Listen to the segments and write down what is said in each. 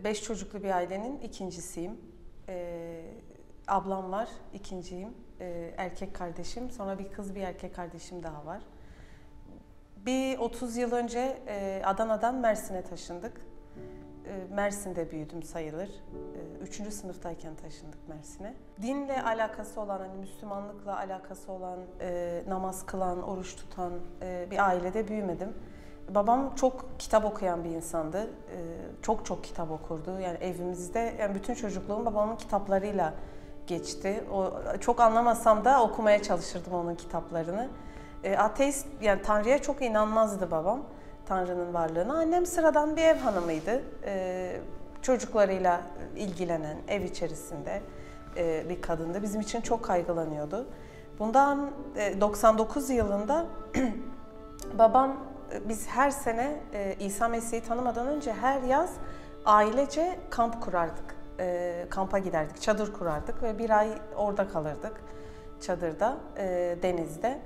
5 çocuklu bir ailenin ikincisiyim. Ablam var, ikinciyim. Erkek kardeşim, sonra bir kız bir erkek kardeşim daha var. Bir 30 yıl önce Adana'dan Mersin'e taşındık. Mersin'de büyüdüm sayılır. 3. sınıftayken taşındık Mersin'e. Dinle alakası olan, hani Müslümanlıkla alakası olan, namaz kılan, oruç tutan bir ailede büyümedim. Babam çok kitap okuyan bir insandı. Çok kitap okurdu. Yani evimizde, yani bütün çocukluğum babamın kitaplarıyla geçti. Çok anlamasam da okumaya çalışırdım onun kitaplarını. Ateist, yani Tanrı'ya çok inanmazdı babam. Tanrı'nın varlığına. Annem sıradan bir ev hanımıydı. Çocuklarıyla ilgilenen, ev içerisinde bir kadındı. Bizim için çok kaygılanıyordu. Bundan 99 yılında babam, biz her sene İsa Mesih'i tanımadan önce her yaz ailece kamp kurardık. Kampa giderdik, çadır kurardık ve bir ay orada kalırdık. Çadırda, denizde.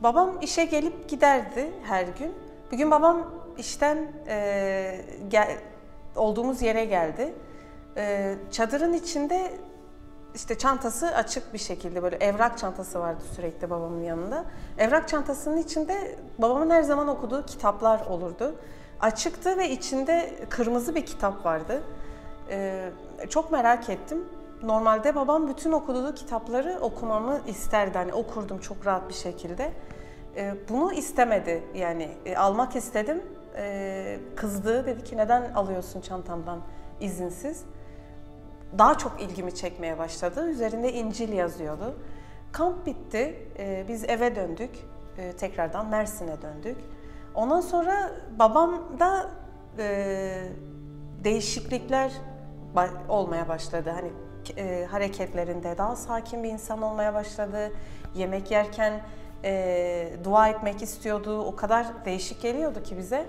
Babam işe gelip giderdi her gün. Bir gün babam işten olduğumuz yere geldi. Çadırın içinde işte çantası açık bir şekilde, böyle evrak çantası vardı sürekli babamın yanında. Evrak çantasının içinde babamın her zaman okuduğu kitaplar olurdu. Açıktı ve içinde kırmızı bir kitap vardı. Çok merak ettim. Normalde babam bütün okuduğu kitapları okumamı isterdi. Hani okurdum çok rahat bir şekilde. Bunu istemedi, yani almak istedim. Kızdı, dedi ki neden alıyorsun çantamdan izinsiz? Daha çok ilgimi çekmeye başladı. Üzerinde İncil yazıyordu. Kamp bitti, biz eve döndük. Tekrardan Mersin'e döndük. Ondan sonra babamda değişiklikler olmaya başladı. Hani hareketlerinde daha sakin bir insan olmaya başladı. Yemek yerken dua etmek istiyordu. O kadar değişik geliyordu ki bize,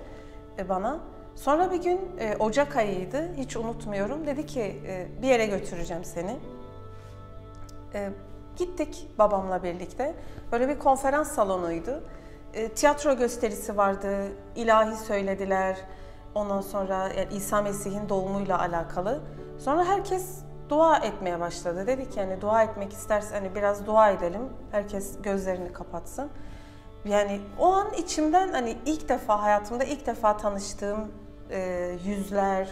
bana. Sonra bir gün Ocak ayıydı, hiç unutmuyorum. Dedi ki bir yere götüreceğim seni. Gittik babamla birlikte. Böyle bir konferans salonuydu. Tiyatro gösterisi vardı, ilahi söylediler. Ondan sonra yani İsa Mesih'in doğumuyla alakalı. Sonra herkes dua etmeye başladı. Dedi ki yani dua etmek istersen hani biraz dua edelim. Herkes gözlerini kapatsın. Yani o an içimden hani hayatımda ilk defa tanıştığım yüzler,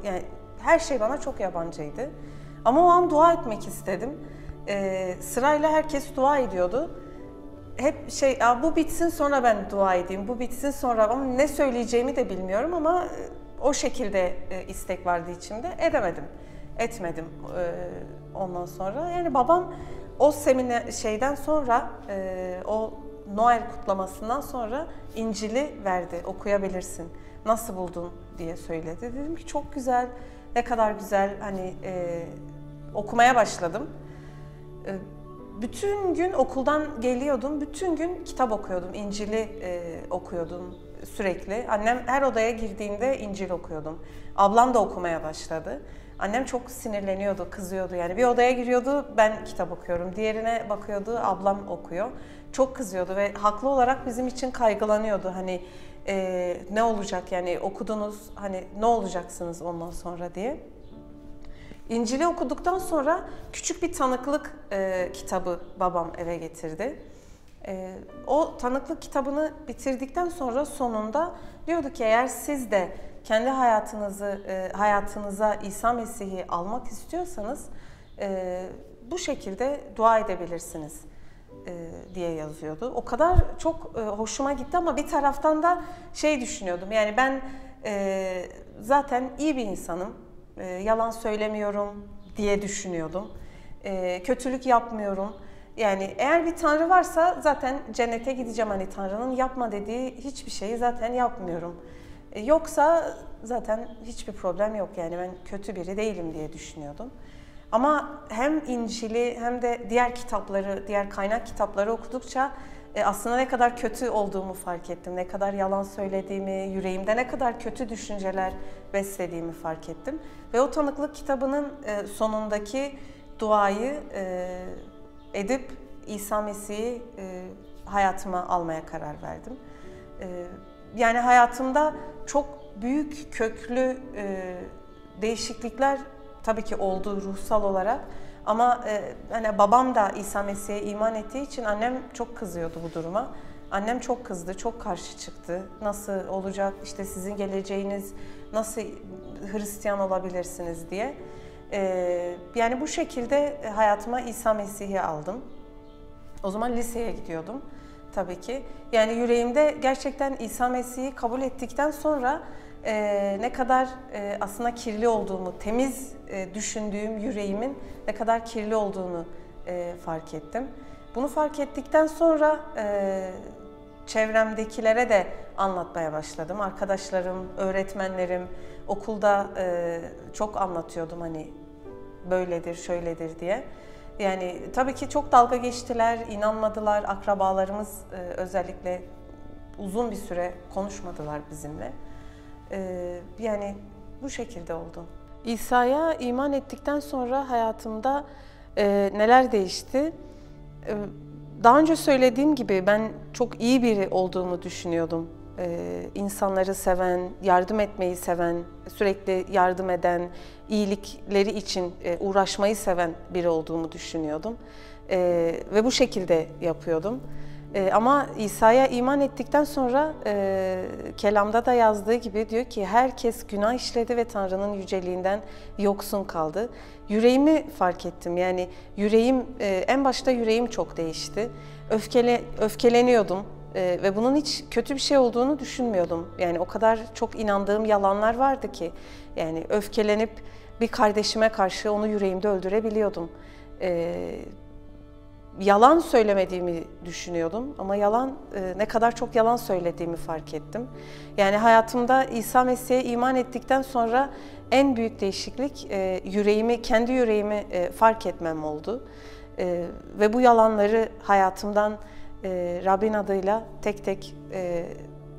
yani her şey bana çok yabancıydı. Ama o an dua etmek istedim. Sırayla herkes dua ediyordu. Hep bu bitsin sonra ben dua edeyim, bu bitsin sonra, ama ne söyleyeceğimi de bilmiyorum, ama o şekilde istek vardı içimde. Etmedim ondan sonra. Yani babam o şeyden sonra, o Noel kutlamasından sonra İncil'i verdi, okuyabilirsin. Nasıl buldun diye söyledi. Dedim ki çok güzel, ne kadar güzel, hani okumaya başladım. Bütün gün okuldan geliyordum, bütün gün kitap okuyordum, İncil'i okuyordum sürekli. Annem her odaya girdiğinde İncil okuyordum. Ablam da okumaya başladı. Annem çok sinirleniyordu, kızıyordu. Yani bir odaya giriyordu, ben kitap okuyorum. Diğerine bakıyordu, ablam okuyor. Çok kızıyordu ve haklı olarak bizim için kaygılanıyordu. Hani ne olacak, yani okudunuz, hani ne olacaksınız ondan sonra diye. İncil'i okuduktan sonra küçük bir tanıklık kitabı babam eve getirdi. O tanıklık kitabını bitirdikten sonra sonunda diyordu ki eğer siz de kendi hayatınıza İsa Mesih'i almak istiyorsanız bu şekilde dua edebilirsiniz diye yazıyordu. O kadar çok hoşuma gitti, ama bir taraftan da düşünüyordum. Yani ben zaten iyi bir insanım. Yalan söylemiyorum diye düşünüyordum. Kötülük yapmıyorum. Yani eğer bir Tanrı varsa zaten cennete gideceğim. Hani Tanrı'nın yapma dediği hiçbir şeyi zaten yapmıyorum. Yoksa zaten hiçbir problem yok. Yani ben kötü biri değilim diye düşünüyordum. Ama hem İncil'i hem de diğer kitapları, diğer kaynak kitapları okudukça aslında ne kadar kötü olduğumu fark ettim. Ne kadar yalan söylediğimi, yüreğimde ne kadar kötü düşünceler beslediğimi fark ettim. Ve o tanıklık kitabının sonundaki duayı edip İsa Mesih'i hayatıma almaya karar verdim. Yani hayatımda çok büyük, köklü değişiklikler tabii ki oldu ruhsal olarak. Ama hani babam da İsa Mesih'e iman ettiği için annem çok kızıyordu bu duruma. Annem çok kızdı, çok karşı çıktı. Nasıl olacak, işte sizin geleceğiniz, nasıl Hristiyan olabilirsiniz diye. Yani bu şekilde hayatıma İsa Mesih'i aldım. O zaman liseye gidiyordum tabii ki. Yani yüreğimde gerçekten İsa Mesih'i kabul ettikten sonra ne kadar aslında kirli olduğumu, temiz düşündüğüm yüreğimin ne kadar kirli olduğunu fark ettim. Bunu fark ettikten sonra çevremdekilere de anlatmaya başladım. Arkadaşlarım, öğretmenlerim, okulda çok anlatıyordum hani böyledir, şöyledir diye. Yani tabii ki çok dalga geçtiler, inanmadılar. Akrabalarımız özellikle uzun bir süre konuşmadılar bizimle. Yani bu şekilde oldu. İsa'ya iman ettikten sonra hayatımda neler değişti? Daha önce söylediğim gibi ben çok iyi biri olduğumu düşünüyordum. İnsanları seven, yardım etmeyi seven, sürekli yardım eden, iyilikleri için uğraşmayı seven biri olduğumu düşünüyordum. Ve bu şekilde yapıyordum. Ama İsa'ya iman ettikten sonra kelamda da yazdığı gibi diyor ki herkes günah işledi ve Tanrı'nın yüceliğinden yoksun kaldı. Yüreğimi fark ettim. Yani yüreğim, en başta yüreğim çok değişti. Öfkeleniyordum ve bunun hiç kötü bir şey olduğunu düşünmüyordum. Yani o kadar çok inandığım yalanlar vardı ki. Yani öfkelenip bir kardeşime karşı onu yüreğimde öldürebiliyordum. Yalan söylemediğimi düşünüyordum ama ne kadar çok yalan söylediğimi fark ettim. Yani hayatımda İsa Mesih'e iman ettikten sonra en büyük değişiklik kendi yüreğimi fark etmem oldu. Ve bu yalanları hayatımdan Rabbin adıyla tek tek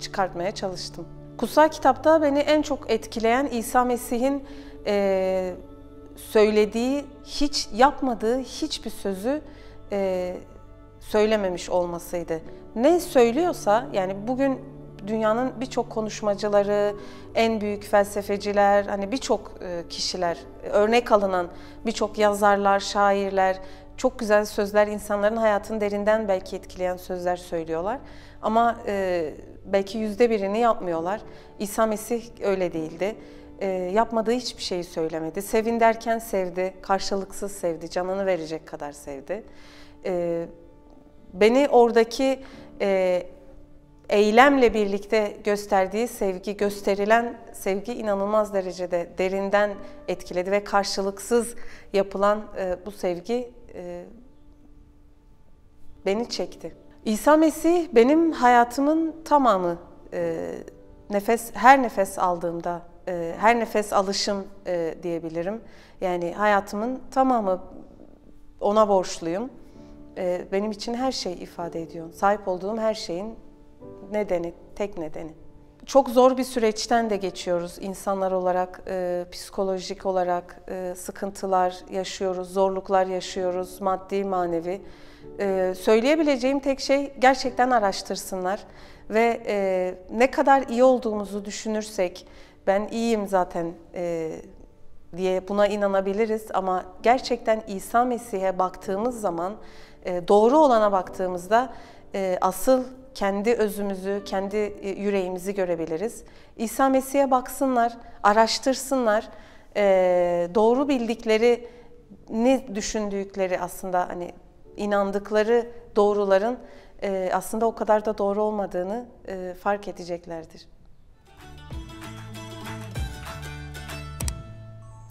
çıkartmaya çalıştım. Kutsal kitapta beni en çok etkileyen İsa Mesih'in söylediği, hiç yapmadığı hiçbir sözü söylememiş olmasıydı. Ne söylüyorsa, yani bugün dünyanın birçok konuşmacıları, en büyük felsefeciler, hani birçok kişiler, örnek alınan birçok yazarlar, şairler, çok güzel sözler, insanların hayatını derinden belki etkileyen sözler söylüyorlar. Ama belki %1'ini yapmıyorlar. İsa Mesih öyle değildi. Yapmadığı hiçbir şeyi söylemedi. Sevin derken sevdi, karşılıksız sevdi, canını verecek kadar sevdi. Beni oradaki eylemle birlikte gösterdiği sevgi, gösterilen sevgi inanılmaz derecede derinden etkiledi ve karşılıksız yapılan bu sevgi beni çekti. İsa Mesih benim hayatımın tamamı. Her nefes aldığımda, her nefes alışım diyebilirim. Yani hayatımın tamamı ona borçluyum. Benim için her şey ifade ediyor. Sahip olduğum her şeyin nedeni, tek nedeni. Çok zor bir süreçten de geçiyoruz insanlar olarak, psikolojik olarak sıkıntılar yaşıyoruz, zorluklar yaşıyoruz, maddi, manevi. Söyleyebileceğim tek şey gerçekten araştırsınlar ve ne kadar iyi olduğumuzu düşünürsek, ben iyiyim zaten diye buna inanabiliriz ama gerçekten İsa Mesih'e baktığımız zaman, doğru olana baktığımızda asıl kendi özümüzü, kendi yüreğimizi görebiliriz. İsa Mesih'e baksınlar, araştırsınlar, doğru bildiklerini düşündükleri aslında hani inandıkları doğruların aslında o kadar da doğru olmadığını fark edeceklerdir.